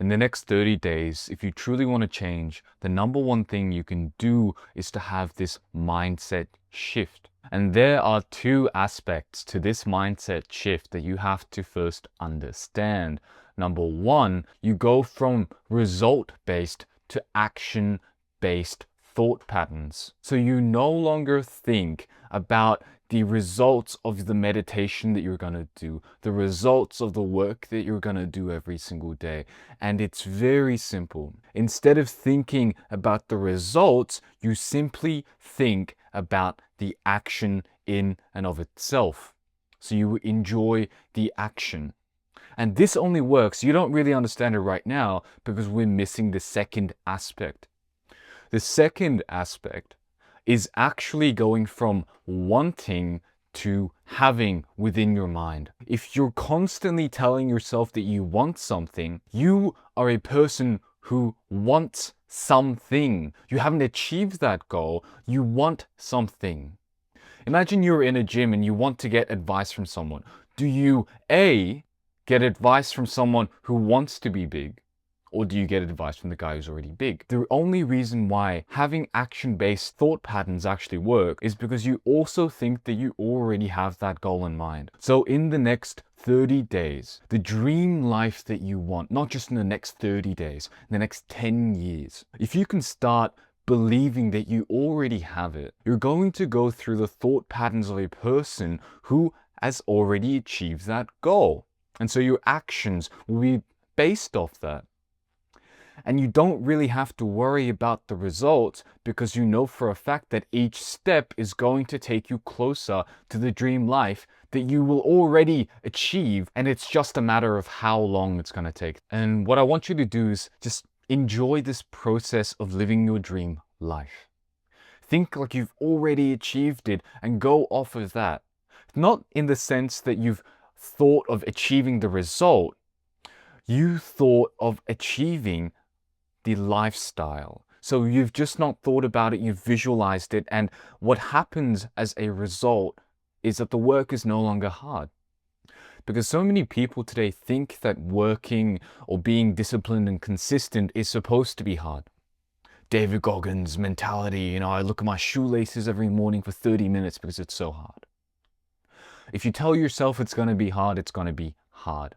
In the next 30 days, if you truly want to change, the number one thing you can do is to have this mindset shift. And there are two aspects to this mindset shift that you have to first understand. Number one, you go from result-based to action-based thought patterns. So you no longer think about the results of the meditation that you're going to do, the results of the work that you're going to do every single day. And it's very simple. Instead of thinking about the results, you simply think about the action in and of itself. So you enjoy the action. And this only works, you don't really understand it right now because we're missing the second aspect. The second aspect is actually going from wanting to having within your mind. If you're constantly telling yourself that you want something, you are a person who wants something. You haven't achieved that goal, you want something. Imagine you're in a gym and you want to get advice from someone. Do you A, get advice from someone who wants to be big? Or do you get advice from the guy who's already big? The only reason why having action-based thought patterns actually work is because you also think that you already have that goal in mind. So in the next 30 days, the dream life that you want, not just in the next 30 days, in the next 10 years, if you can start believing that you already have it, you're going to go through the thought patterns of a person who has already achieved that goal. And so your actions will be based off that. And you don't really have to worry about the results because you know for a fact that each step is going to take you closer to the dream life that you will already achieve, and it's just a matter of how long it's going to take. And what I want you to do is just enjoy this process of living your dream life. Think like you've already achieved it and go off of that. Not in the sense that you've thought of achieving the result, you thought of achieving the lifestyle. So you've just not thought about it, you've visualized it, and what happens as a result is that the work is no longer hard. Because so many people today think that working or being disciplined and consistent is supposed to be hard. David Goggins mentality, I look at my shoelaces every morning for 30 minutes because it's so hard. If you tell yourself it's going to be hard, it's going to be hard.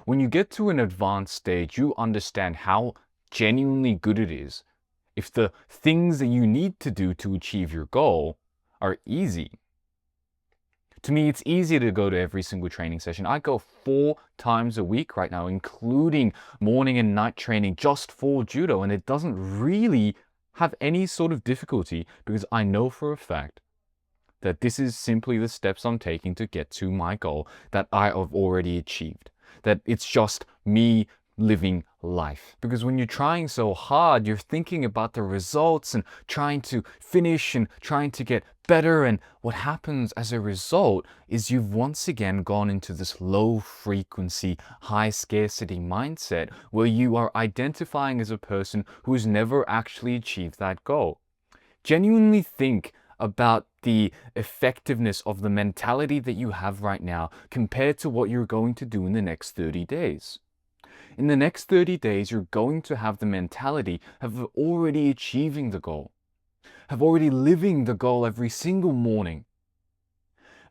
When you get to an advanced stage, you understand how genuinely good it is if the things that you need to do to achieve your goal are easy. To me, it's easy to go to every single training session. I go 4 times a week right now, including morning and night training just for judo, and it doesn't really have any sort of difficulty because I know for a fact that this is simply the steps I'm taking to get to my goal that I have already achieved. That it's just me living life. Because when you're trying so hard, you're thinking about the results and trying to finish and trying to get better. And what happens as a result is you've once again gone into this low frequency, high scarcity mindset where you are identifying as a person who has never actually achieved that goal. Genuinely think about the effectiveness of the mentality that you have right now compared to what you're going to do in the next 30 days. In the next 30 days, you're going to have the mentality of already achieving the goal, of already living the goal every single morning.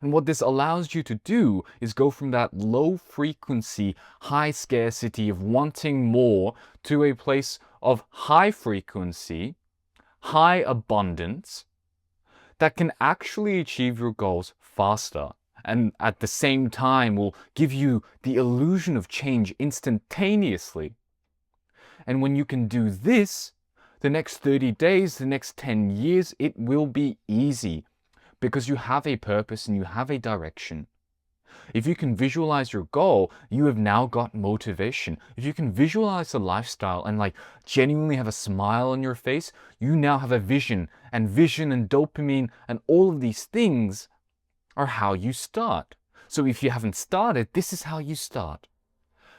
And what this allows you to do is go from that low frequency, high scarcity of wanting more to a place of high frequency, high abundance, that can actually achieve your goals faster and at the same time will give you the illusion of change instantaneously. And when you can do this, the next 30 days, the next 10 years, it will be easy because you have a purpose and you have a direction. If you can visualize your goal, you have now got motivation. If you can visualize the lifestyle and genuinely have a smile on your face, you now have a vision, and dopamine and all of these things are how you start. So if you haven't started, this is how you start.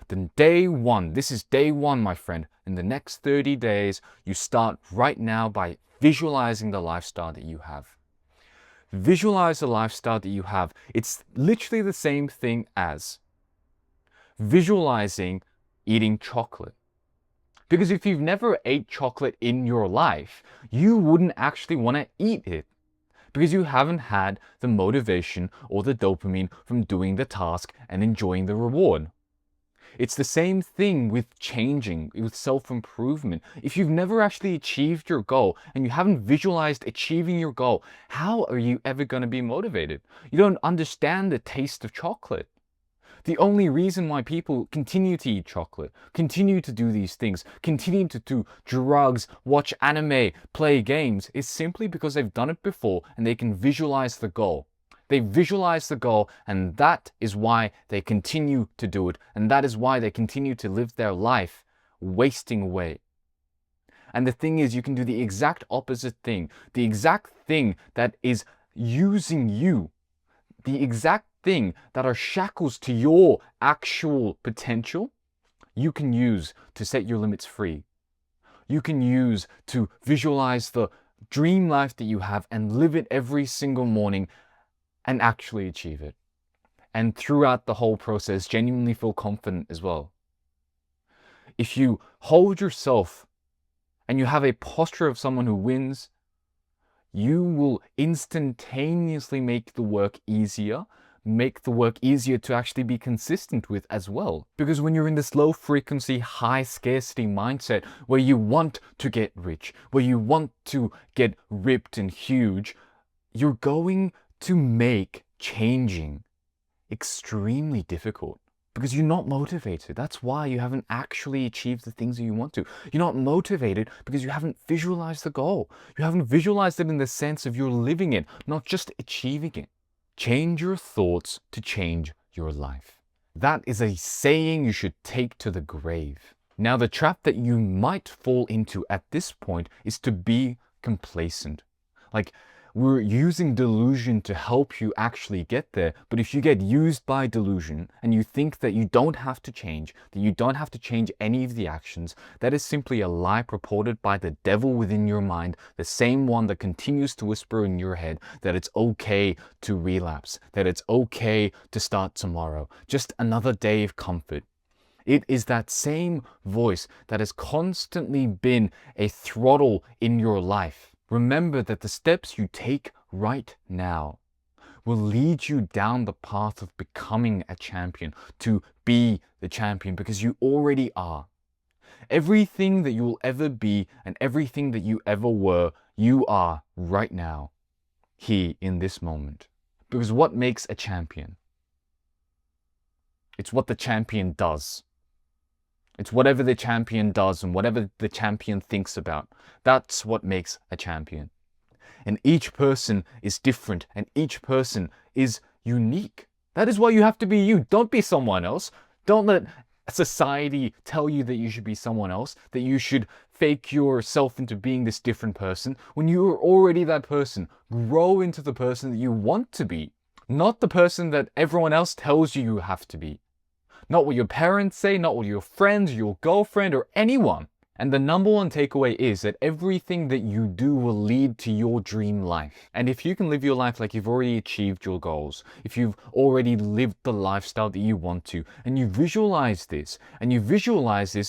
Then day one, this is day one, my friend. In the next 30 days, you start right now by visualizing the lifestyle that you have. Visualize the lifestyle that you have. It's literally the same thing as visualizing eating chocolate. Because if you've never ate chocolate in your life, you wouldn't actually want to eat it. Because you haven't had the motivation or the dopamine from doing the task and enjoying the reward. It's the same thing with changing, with self-improvement. If you've never actually achieved your goal and you haven't visualized achieving your goal, how are you ever going to be motivated? You don't understand the taste of chocolate. The only reason why people continue to eat chocolate, continue to do these things, continue to do drugs, watch anime, play games, is simply because they've done it before and they can visualize the goal. They visualize the goal, and that is why they continue to do it, and that is why they continue to live their life wasting away. And the thing is, you can do the exact opposite thing, the exact thing that is using you, the exact thing that are shackles to your actual potential, you can use to set your limits free. You can use to visualize the dream life that you have and live it every single morning and actually achieve it. And throughout the whole process, genuinely feel confident as well. If you hold yourself and you have a posture of someone who wins, you will instantaneously make the work easier to actually be consistent with as well. Because when you're in this low frequency, high scarcity mindset where you want to get rich, where you want to get ripped and huge, you're going to make changing extremely difficult. Because you're not motivated. That's why you haven't actually achieved the things that you want to. You're not motivated because you haven't visualized the goal. You haven't visualized it in the sense of you're living it, not just achieving it. Change your thoughts to change your life. That is a saying you should take to the grave. Now, the trap that you might fall into at this point is to be complacent. Like, we're using delusion to help you actually get there. But if you get used by delusion and you think that you don't have to change, that you don't have to change any of the actions, that is simply a lie purported by the devil within your mind, the same one that continues to whisper in your head that it's okay to relapse, that it's okay to start tomorrow, just another day of comfort. It is that same voice that has constantly been a throttle in your life. Remember that the steps you take right now will lead you down the path of becoming a champion, to be the champion, because you already are. Everything that you will ever be and everything that you ever were, you are right now, here in this moment. Because what makes a champion? It's what the champion does. It's whatever the champion does and whatever the champion thinks about. That's what makes a champion. And each person is different and each person is unique. That is why you have to be you. Don't be someone else. Don't let society tell you that you should be someone else, that you should fake yourself into being this different person when you are already that person. Grow into the person that you want to be, not the person that everyone else tells you you have to be. Not what your parents say, not what your friends, your girlfriend, or anyone. And the number one takeaway is that everything that you do will lead to your dream life. And if you can live your life like you've already achieved your goals, if you've already lived the lifestyle that you want to, and you visualize this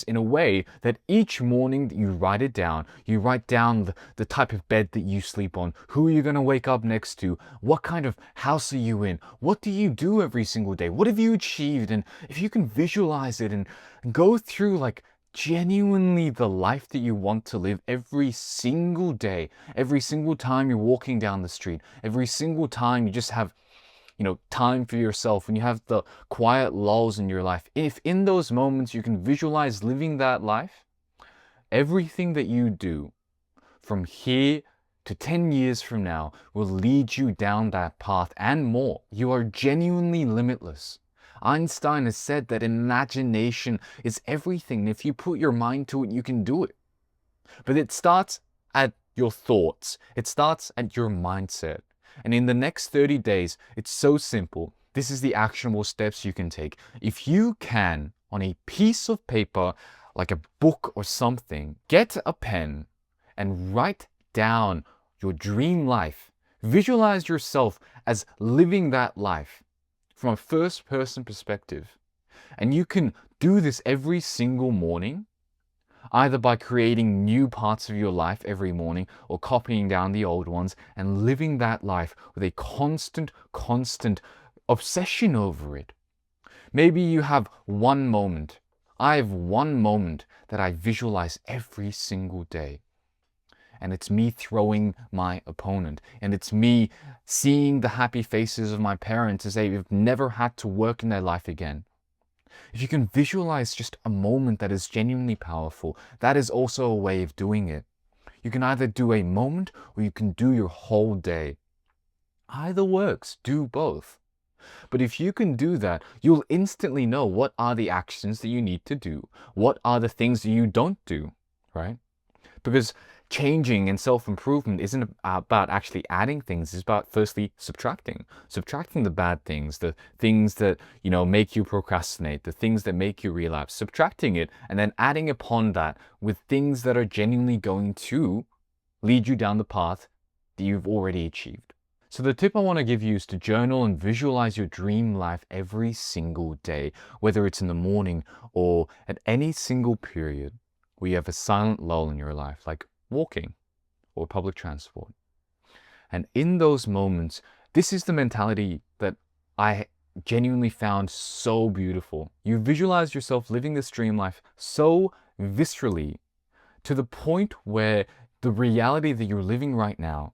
in a way that each morning that you write it down, you write down the type of bed that you sleep on, who are you going to wake up next to, what kind of house are you in, what do you do every single day, what have you achieved, and if you can visualize it and go through like genuinely the life that you want to live every single day, every single time you're walking down the street, every single time you just have, time for yourself, and you have the quiet lulls in your life. If in those moments you can visualize living that life, everything that you do from here to 10 years from now will lead you down that path and more. You are genuinely limitless. Einstein has said that imagination is everything. If you put your mind to it, you can do it. But it starts at your thoughts. It starts at your mindset. And in the next 30 days, it's so simple. This is the actionable steps you can take. If you can, on a piece of paper, like a book or something, get a pen and write down your dream life. Visualize yourself as living that life from a first-person perspective. And you can do this every single morning, either by creating new parts of your life every morning or copying down the old ones and living that life with a constant obsession over it. Maybe you have one moment. I have one moment that I visualize every single day. And it's me throwing my opponent. And it's me seeing the happy faces of my parents as they've never had to work in their life again. If you can visualize just a moment that is genuinely powerful, that is also a way of doing it. You can either do a moment or you can do your whole day. Either works, do both. But if you can do that, you'll instantly know what are the actions that you need to do. What are the things that you don't do, right? Because changing and self-improvement isn't about actually adding things. It's about firstly subtracting the bad things, the things that, make you procrastinate, the things that make you relapse, subtracting it and then adding upon that with things that are genuinely going to lead you down the path that you've already achieved. So the tip I want to give you is to journal and visualize your dream life every single day, whether it's in the morning or at any single period where you have a silent lull in your life, like walking or public transport. And in those moments, this is the mentality that I genuinely found so beautiful. You visualize yourself living this dream life so viscerally to the point where the reality that you're living right now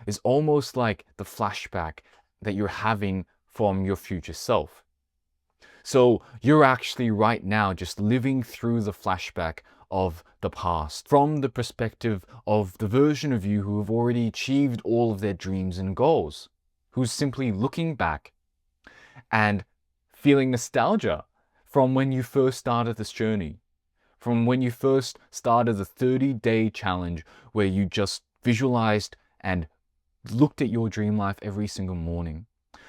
is almost like the flashback that you're having from your future self. So you're actually right now just living through the flashback of the past from the perspective of the version of you who have already achieved all of their dreams and goals, who's simply looking back and feeling nostalgia from when you first started this journey, from when you first started the 30-day challenge where you just visualized and looked at your dream life every single morning.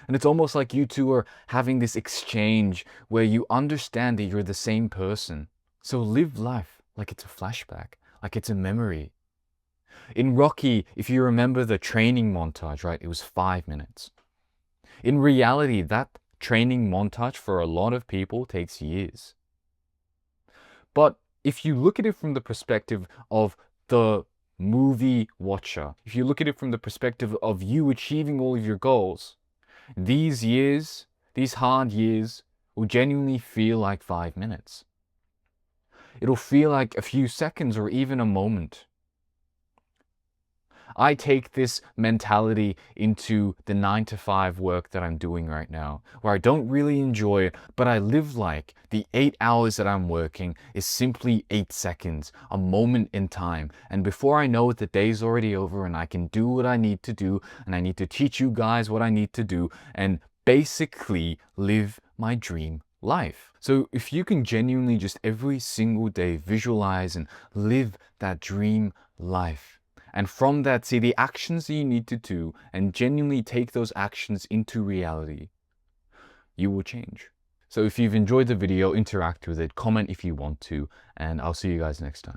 And it's almost like you two are having this exchange where you understand that you're the same person. So live life like it's a flashback, like it's a memory. In Rocky, if you remember the training montage, right, it was 5 minutes. In reality, that training montage for a lot of people takes years. But if you look at it from the perspective of the movie watcher, if you look at it from the perspective of you achieving all of your goals, these years, these hard years, will genuinely feel like 5 minutes. It'll feel like a few seconds or even a moment. I take this mentality into the 9-to-5 work that I'm doing right now, where I don't really enjoy it, but I live like the 8 hours that I'm working is simply 8 seconds, a moment in time. And before I know it, the day's already over and I can do what I need to do, and I need to teach you guys what I need to do, and basically live my dream life. So if you can genuinely just every single day visualize and live that dream life, and from that see the actions that you need to do and genuinely take those actions into reality, you will change. So if you've enjoyed the video, interact with it, comment if you want to, and I'll see you guys next time.